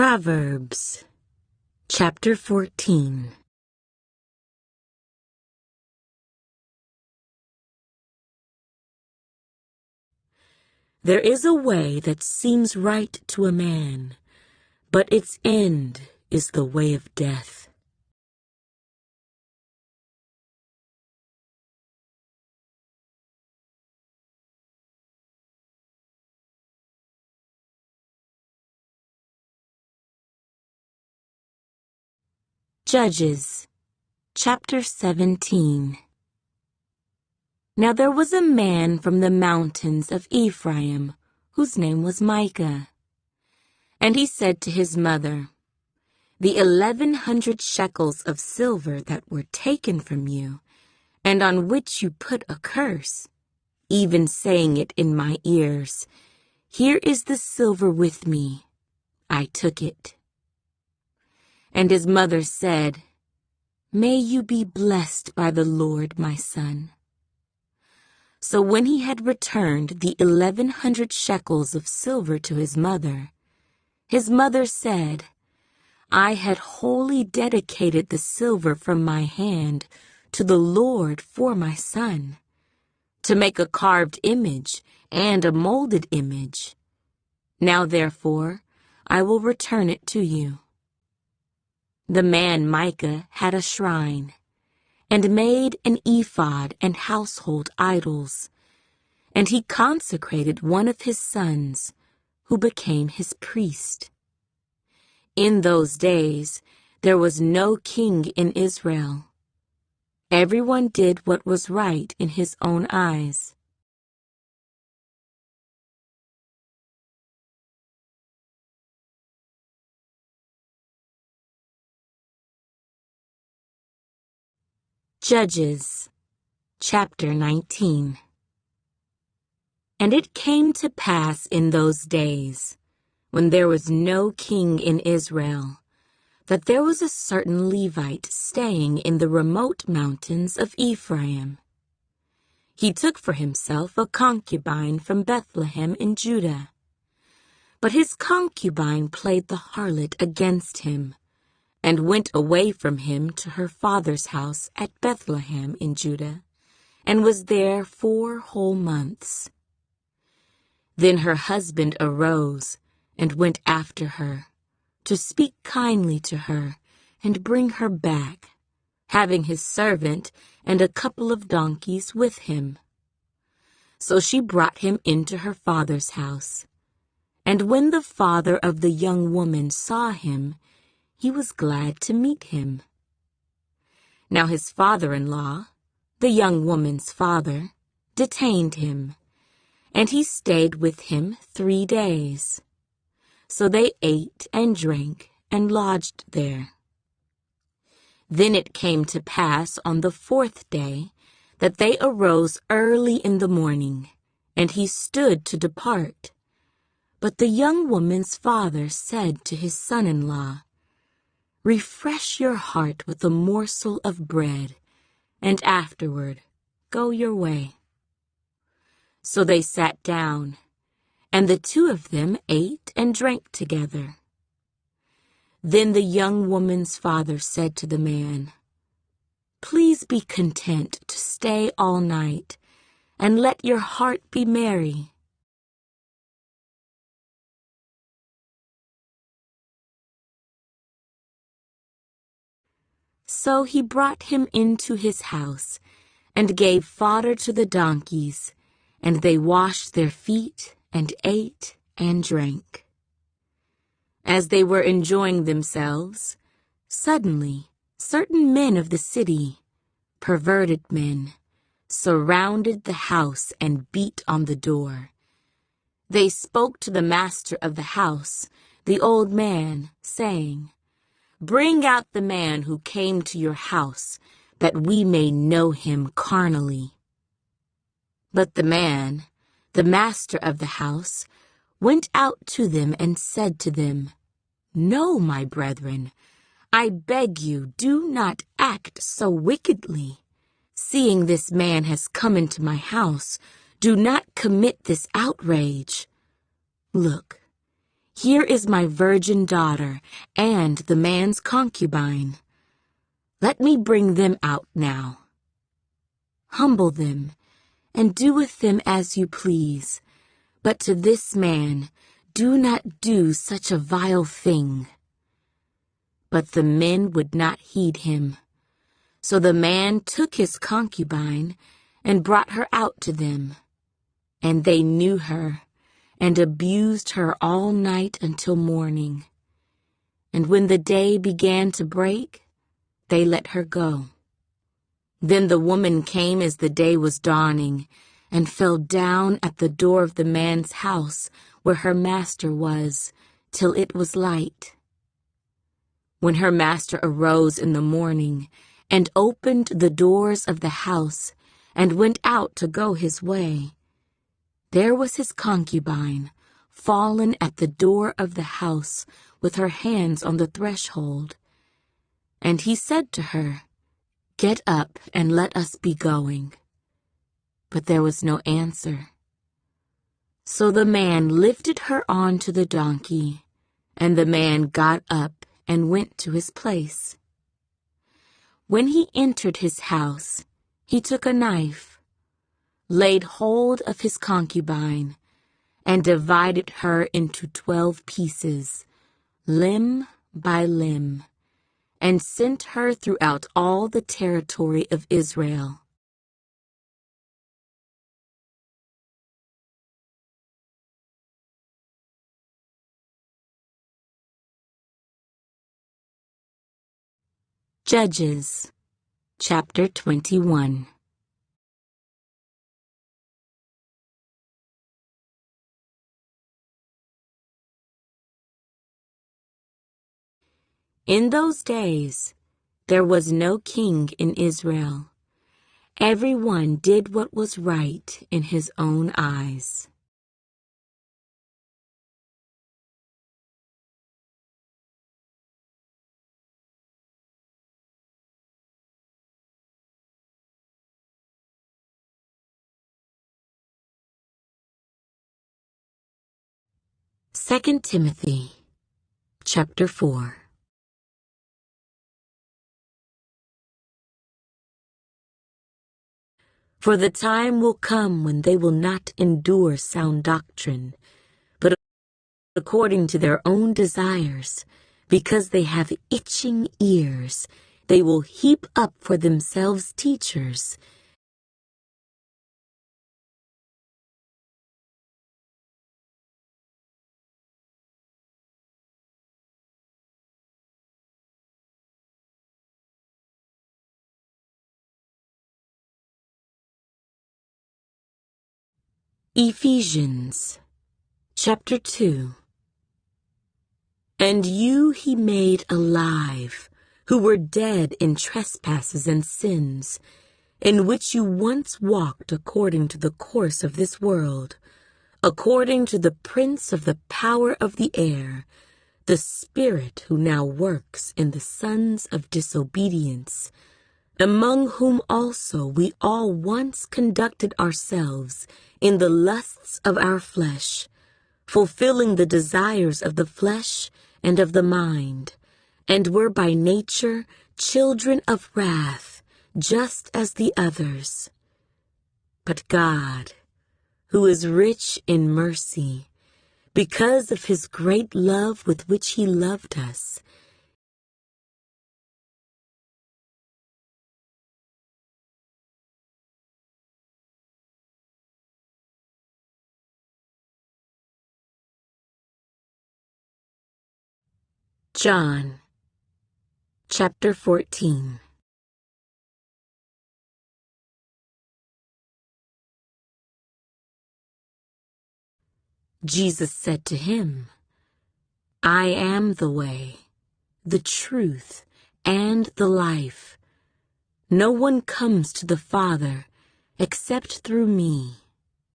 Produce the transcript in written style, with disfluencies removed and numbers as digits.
Proverbs, chapter 14. There is a way that seems right to a man, but its end is the way of death. Judges, chapter 17. Now there was a man from the mountains of Ephraim, whose name was Micah. And he said to his mother, "The 1,100 shekels of silver that were taken from you, and on which you put a curse, even saying it in my ears, here is the silver with me. I took it." And his mother said, "May you be blessed by the Lord, my son." So when he had returned the 1,100 shekels of silver to his mother said, "I had wholly dedicated the silver from my hand to the Lord for my son, to make a carved image and a molded image. Now therefore I will return it to you." The man Micah had a shrine, and made an ephod and household idols, and he consecrated one of his sons, who became his priest. In those days there was no king in Israel. Everyone did what was right in his own eyes. Judges, chapter 19. And it came to pass in those days, when there was no king in Israel, that there was a certain Levite staying in the remote mountains of Ephraim. He took for himself a concubine from Bethlehem in Judah. But his concubine played the harlot against him, and went away from him to her father's house at Bethlehem in Judah, and was there 4 whole months. Then her husband arose and went after her, to speak kindly to her and bring her back, having his servant and a couple of donkeys with him. So she brought him into her father's house. And when the father of the young woman saw him, he was glad to meet him. Now his father-in-law, the young woman's father, detained him, and he stayed with him 3 days. So they ate and drank and lodged there. Then it came to pass on the 4th day that they arose early in the morning, and he stood to depart. But the young woman's father said to his son-in-law, "Refresh your heart with a morsel of bread, and afterward go your way." So they sat down, and the 2 of them ate and drank together. Then the young woman's father said to the man, "Please be content to stay all night, and let your heart be merry." So he brought him into his house, and gave fodder to the donkeys, and they washed their feet, and ate and drank. As they were enjoying themselves, suddenly certain men of the city, perverted men, surrounded the house and beat on the door. They spoke to the master of the house, the old man, saying, "Bring out the man who came to your house, that we may know him carnally." But the man, the master of the house, went out to them and said to them, "No, my brethren, I beg you, do not act so wickedly. Seeing this man has come into my house, do not commit this outrage. Look, Here is my virgin daughter and the man's concubine. Let me bring them out now. Humble them, and do with them as you please, but to this man do not do such a vile thing." But the men would not heed him. So the man took his concubine and brought her out to them. And they knew her, and abused her all night until morning. And when the day began to break, they let her go. Then the woman came as the day was dawning, and fell down at the door of the man's house where her master was, till it was light. When her master arose in the morning, and opened the doors of the house, and went out to go his way, there was his concubine, fallen at the door of the house, with her hands on the threshold. And he said to her, "Get up and let us be going." But there was no answer. So the man lifted her on to the donkey, and the man got up and went to his place. When he entered his house, he took a knife, laid hold of his concubine, and divided her into 12 pieces, limb by limb, and sent her throughout all the territory of Israel. Judges, chapter 21. In those days, there was no king in Israel. Everyone did what was right in his own eyes. Second Timothy, chapter 4. For the time will come when they will not endure sound doctrine, but according to their own desires, because they have itching ears, they will heap up for themselves teachers, Ephesians, chapter 2. And you he made alive, who were dead in trespasses and sins, in which you once walked according to the course of this world, according to the prince of the power of the air, the spirit who now works in the sons of disobedience, among whom also we all once conducted ourselves in the lusts of our flesh, fulfilling the desires of the flesh and of the mind, and were by nature children of wrath, just as the others. But God, who is rich in mercy, because of his great love with which he loved us, John, chapter 14. Jesus said to him, "I am the way, the truth, and the life. No one comes to the Father except through me.